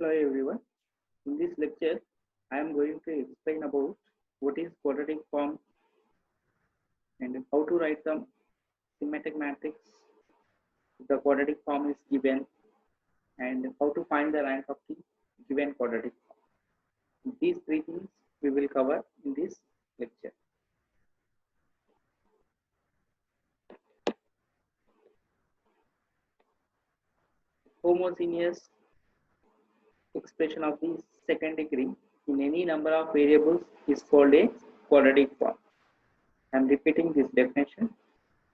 Hello everyone. In this lecture, I am going to explain about what is quadratic form and how to write the symmetric matrix if the quadratic form is given and how to find the rank of the given quadratic form. These three things we will cover in this lecture. Homogeneous expression of the second degree in any number of variables is called a quadratic form. I am repeating this definition.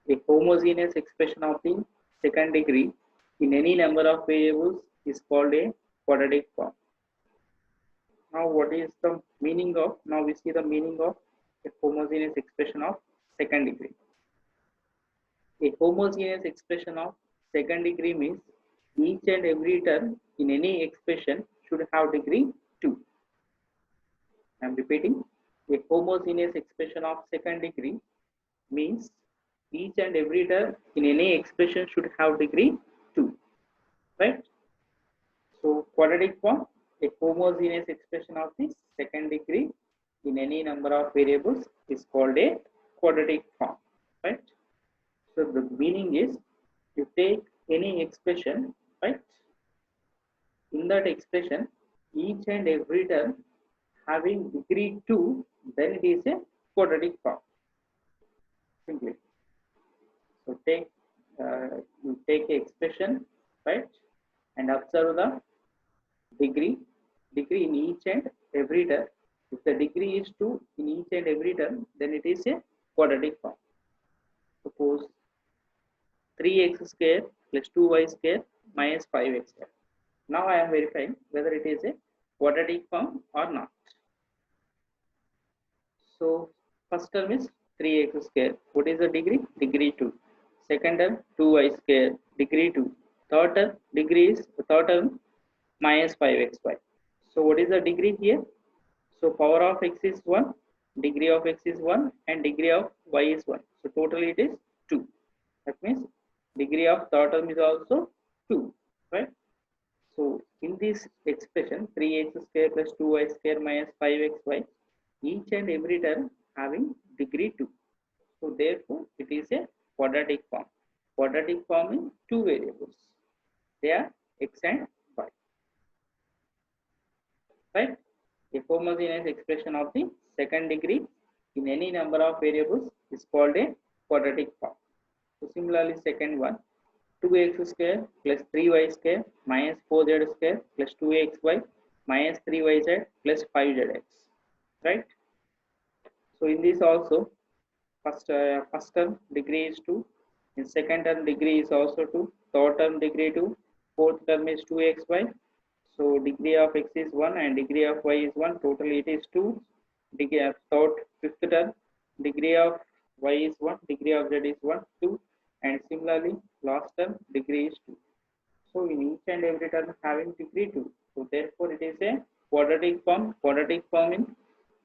A homogeneous expression of the second degree in any number of variables is called a quadratic form. Now, what is the meaning of? Now we see the meaning of a homogeneous expression of second degree. A homogeneous expression of second degree means each and every term in any expression should have degree 2. I am repeating. A homogeneous expression of second degree means each and every term in any expression should have degree 2, right? So quadratic form, a homogeneous expression of the second degree in any number of variables is called a quadratic form, right? So the meaning is, you take any expression, right? In that expression, each and every term having degree 2, then it is a quadratic form. Simply. So you take an expression, right, and observe the degree in each and every term. If the degree is 2 in each and every term, then it is a quadratic form. Suppose 3x square plus 2y square minus 5x square. Now I am verifying whether it is a quadratic form or not. So first term is 3x square. What is the degree? Degree 2. Second term 2y square, degree 2. Third term minus 5xy. So what is the degree here? So power of x is 1, degree of x is 1, and degree of y is 1. So totally it is 2. That means degree of third term is also 2, right? So in this expression 3x square plus 2y square minus 5xy, each and every term having degree 2. So therefore it is a quadratic form. Quadratic form in two variables. They are x and y. Right? A homogeneous expression of the second degree in any number of variables is called a quadratic form. So similarly, second one, 2x square plus 3y square minus 4z square plus 2xy minus 3yz plus 5zx. Right? So in this also, first term degree is 2, in second term degree is also 2, third term degree 2, fourth term is 2xy. So degree of x is 1 and degree of y is 1. Totally it is 2. Degree of fifth term, degree of y is 1, degree of z is 1, 2. And similarly, last term degree is 2. So in each and every term having degree 2. So therefore it is a quadratic form. Quadratic form in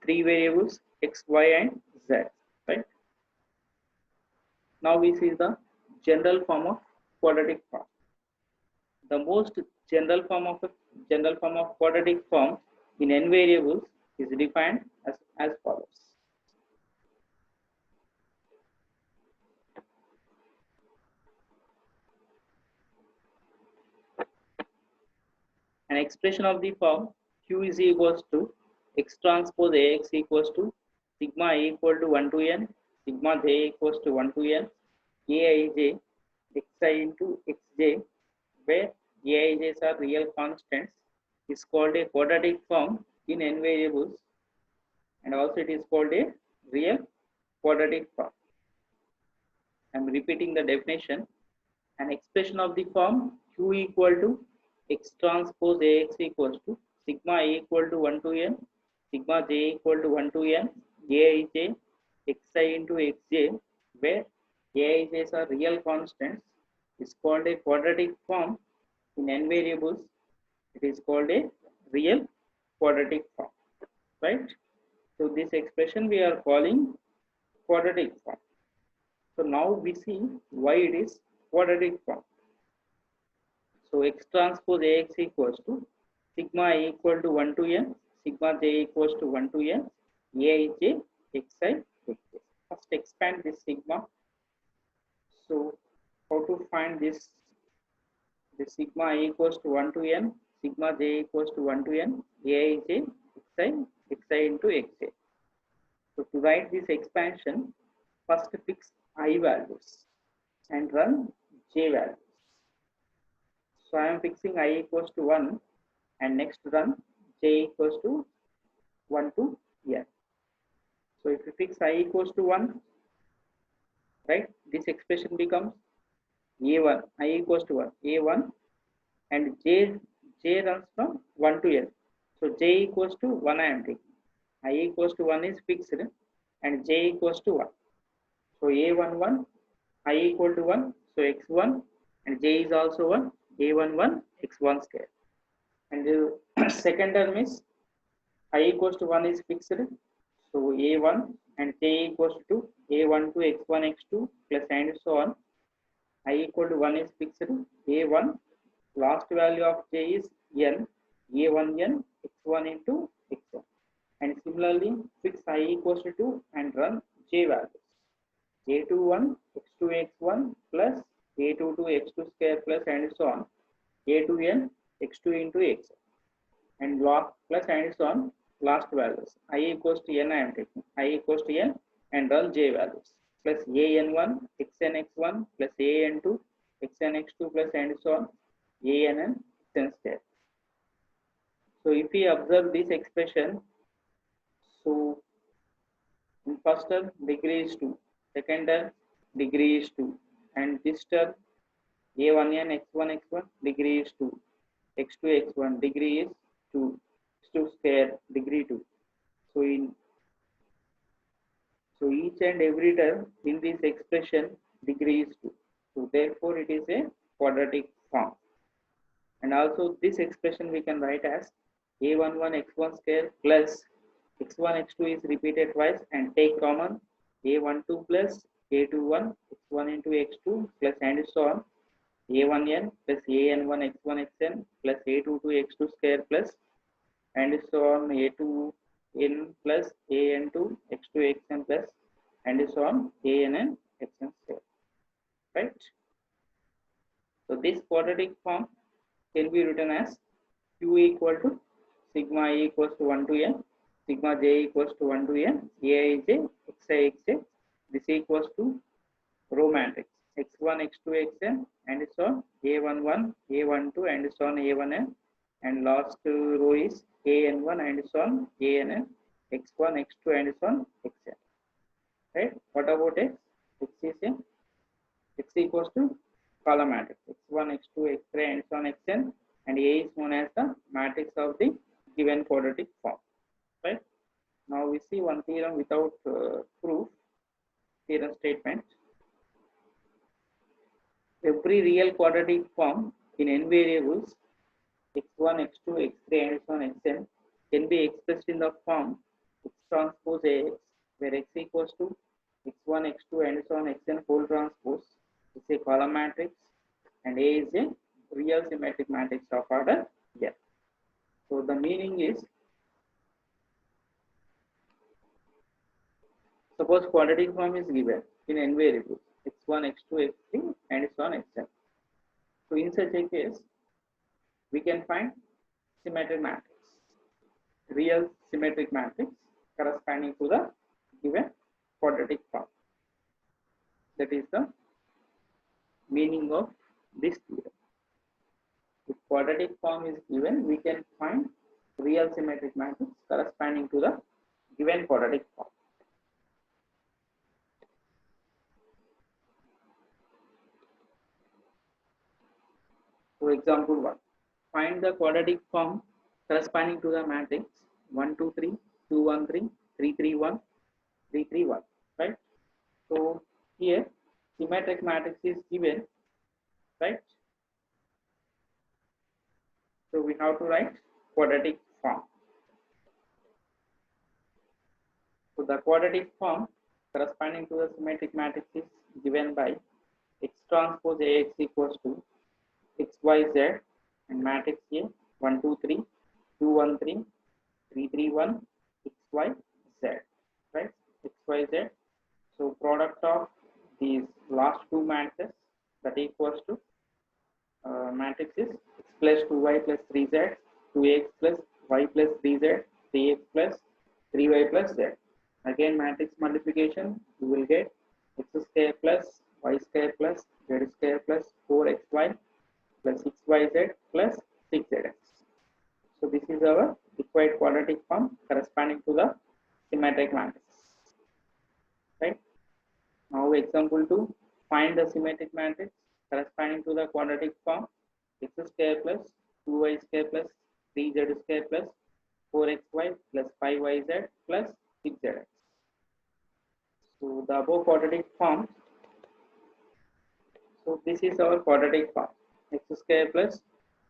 three variables x, y, and z. Right? Now we see the general form of quadratic form. The most general form of quadratic form in n variables is defined as follows. An expression of the form q is equals to x transpose ax equals to sigma equal to 1 to n, sigma j equals to 1 to n, aij xi into xj, where aij's are real constants, is called a quadratic form in n variables, and also it is called a real quadratic form. I am repeating the definition. An expression of the form q equal to x transpose ax equals to sigma equal to 1 to n, sigma j equal to 1 to n, aij xi into xj, where aij's are real constants, is called a quadratic form in n variables. It is called a real quadratic form, right? So this expression we are calling quadratic form. So now we see why it is quadratic form. So x transpose ax equals to sigma I equal to 1 to n, sigma j equals to 1 to n, aij, xi, xj. First expand this sigma. So how to find this? The sigma I equals to 1 to n, sigma j equals to 1 to n, aij, xi into xj. So to write this expansion, first fix I values and run j values. So I am fixing I equals to 1 and next run j equals to 1 to n. So if you fix I equals to 1, right, this expression becomes a1, I equals to 1, a1, and j runs from 1 to n. So j equals to 1 I am taking. I equals to 1 is fixed and j equals to 1. So a11, I equal to 1, so x1, and j is also 1, a11, x1 square. And the second term is I equals to 1 is fixed, so a1 and j equals to a12, x1, x2 plus and so on. I equal to 1 is fixed, a1, last value of j is n, a1n, x1 into x1. And similarly, fix I equals to 2 and run j values. a21, x2, x1 plus a22, x2 square plus and so on. a2n, x2 into x. And log plus and so on, last values. I equals to n I am taking. I equals to n and run j values. Plus an1, xn plus an2, xn plus and so on, ann, xn square. So if we observe this expression, so in first term degree is 2, second term degree is 2, and this term a1n, x1 degree is 2, x2, x1 degree is 2, x2 square degree 2. So each and every term in this expression degree is 2. So therefore it is a quadratic form. And also this expression we can write as a11 x1 square plus x1 x2 is repeated twice and take common a12 plus a21 x1 into x2 plus and so on, a1n plus an1 x1 xn plus a22 x2 square plus and so on, a2n plus an2 x2 xn plus and so on, ann xn square, right? So this quadratic form can be written as q equal to sigma I equals to 1 to n, sigma j equals to 1 to n, aij, xi, xj. This equals to row matrix x1, x2, xn and so on, a11, a12 and so on, a1n, and last row is an1 and so on, ann, x1, x2 and so on, xn. Right? What about x? X is in x equals to column matrix x1, x2, x3 and so on, xn, and a is known as the matrix of the given quadratic form. Right? Now we see one theorem without proof. Theorem statement: every real quadratic form in n variables x1, x2, x3 and so on, xn can be expressed in the form x transpose ax, where x equals to x1, x2 and so on, xn whole transpose is a column matrix and A is a real symmetric matrix of order n. So the meaning is, suppose quadratic form is given in n variables x1, x2, x3 and so on, xn. So in such a case, we can find symmetric matrix, real symmetric matrix corresponding to the given quadratic form. That is the meaning of this theorem. If quadratic form is given, we can find real symmetric matrix corresponding to the given quadratic form. So example 1. Find the quadratic form corresponding to the matrix 1, 2, 3, 2, 1, 3, 3, 3, 1, 3, 3, 1. Right? So here symmetric matrix is given, right? So we have to write quadratic form. So the quadratic form corresponding to the symmetric matrix is given by x transpose Ax equals to x, y, z and matrix A 1, 2, 3 A13, 331, XY, Z, right? XY, Z. So product of these last two matrices that equals to matrix is x plus 2y plus 3z, 2x plus y plus 3z, 3x plus 3y plus z. Again matrix multiplication, you will get x square plus y square plus z square plus 4xy plus 6yz plus 6zx. So this is our required quadratic form corresponding to the symmetric matrix. Right? Now example 2, find the symmetric matrix corresponding to the quadratic form x square plus 2y square plus 3z square plus 4xy plus 5yz plus 6zx. So the above quadratic form, so this is our quadratic form, x square plus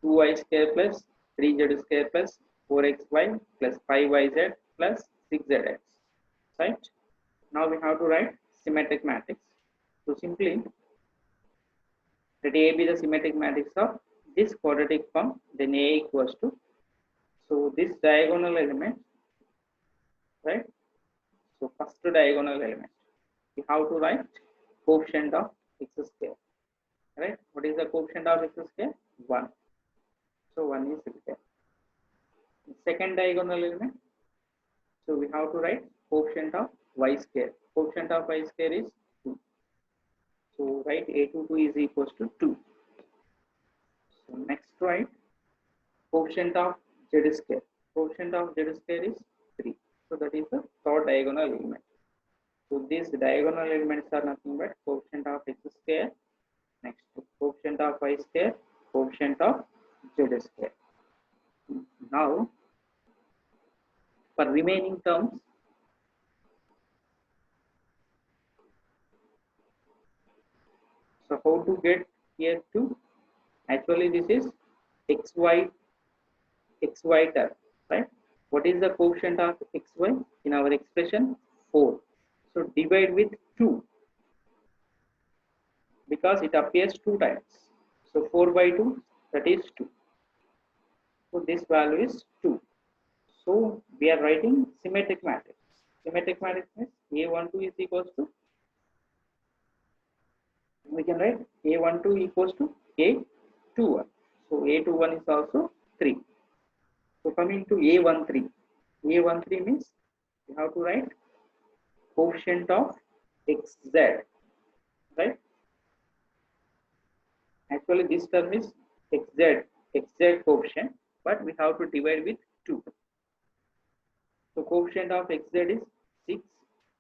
2y square plus 3z square plus 4xy plus 5yz plus 6zx, right? Now we have to write symmetric matrix. So simply let A be the symmetric matrix of this quadratic form, then A equals to, so this diagonal element, right? So first diagonal element, we have to write coefficient of x square, right? What is the coefficient of x square? 1. So 1 is there. Second diagonal element, so we have to write coefficient of y square. Coefficient of y square is 2. So write A22 is equals to 2. So next write coefficient of z square. Coefficient of z square is 3. So that is the third diagonal element. So these diagonal elements are nothing but coefficient of x square, next coefficient of y square, coefficient of z square. Now for remaining terms, so how to get here to, actually this is xy term, right? What is the coefficient of xy in our expression? 4. So divide with 2 because it appears 2 times. So 4 by 2, that is 2. So this value is 2. So we are writing symmetric matrix. Symmetric matrix means A12 is equals to, we can write A12 equals to A21. So A21 is also 3. So coming to A13. A13 means you have to write coefficient of xz, right? Actually this term is xz coefficient, but we have to divide with 2. So coefficient of xz is 6.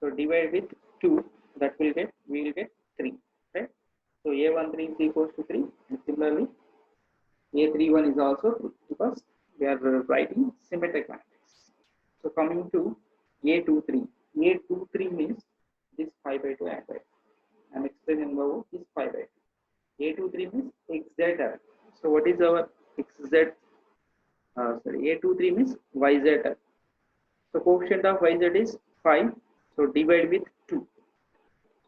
So divide with 2, that will get, we will get 3, right? So A13 is equals to 3, and similarly A31 is also 3 because we are writing symmetric matrix. So coming to A23. A23 means this 5 by 2 and 5. I am explaining about this 5 by 2. A23 means xz term. So what is our xz? A23 means yz term. So coefficient of yz is 5. So divide with 2.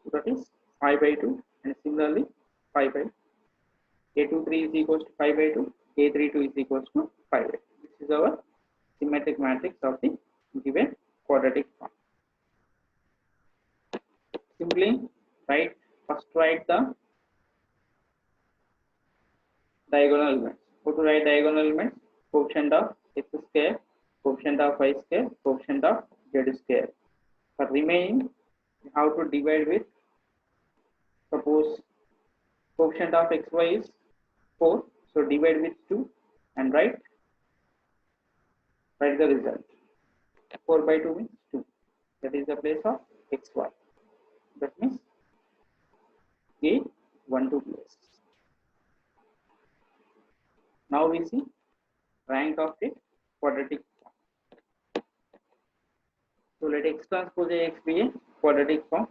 So that is 5 by 2, and similarly 5 by 2. A23 is equals to 5 by 2. A32 is equals to 5 by 2. This is our symmetric matrix of the given quadratic form. Simply write, first write the diagonal elements. How to write diagonal elements? Coefficient of x square, coefficient of y square, coefficient of z square. For remaining, you have to divide with, suppose coefficient of xy is 4. So divide with 2 and write the result. 4 by 2 means 2. That is the place of xy. That means A12 place. Now we see rank of the quadratic form. So let x transpose Ax be a quadratic form.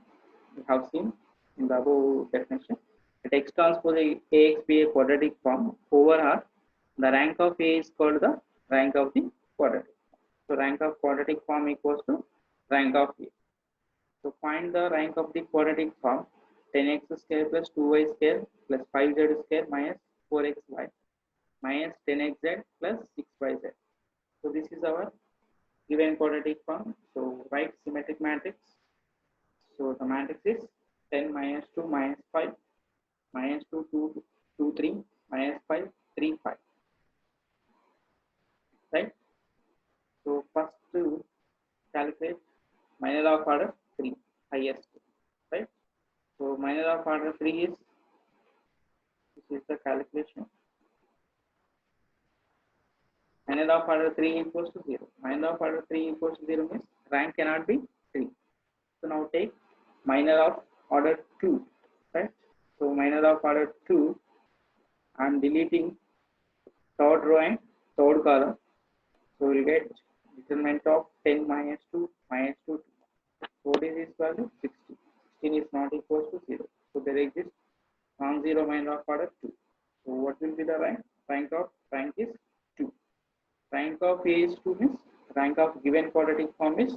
We have seen in the above definition. Let x transpose Ax be a quadratic form over R. The rank of A is called the rank of the quadratic. So rank of quadratic form equals to rank of A. So find the rank of the quadratic form. 10x square plus 2y square plus 5z square minus 4xy minus 10xz plus 6yz. So this is given quadratic form. So write symmetric matrix. So the matrix is 10 minus 2 minus 5 minus 2 2 2 3 minus 5 3 5, right? So first to calculate minor of order 3, highest, right? So minor of order 3 is, this is the calculation. Minor of order 3 equals to 0. Minor of order 3 equals to 0 means rank cannot be 3. So now take minor of order 2, right? So minor of order 2, I am deleting third row and third column. So we will get determinant of 10 minus 2 minus 2. So what is this value? 16. 16 is not equal to 0. So there exists non-zero minor of order 2. So what will be the rank? Rank is 2. Rank of A is 2 means rank of given quadratic form is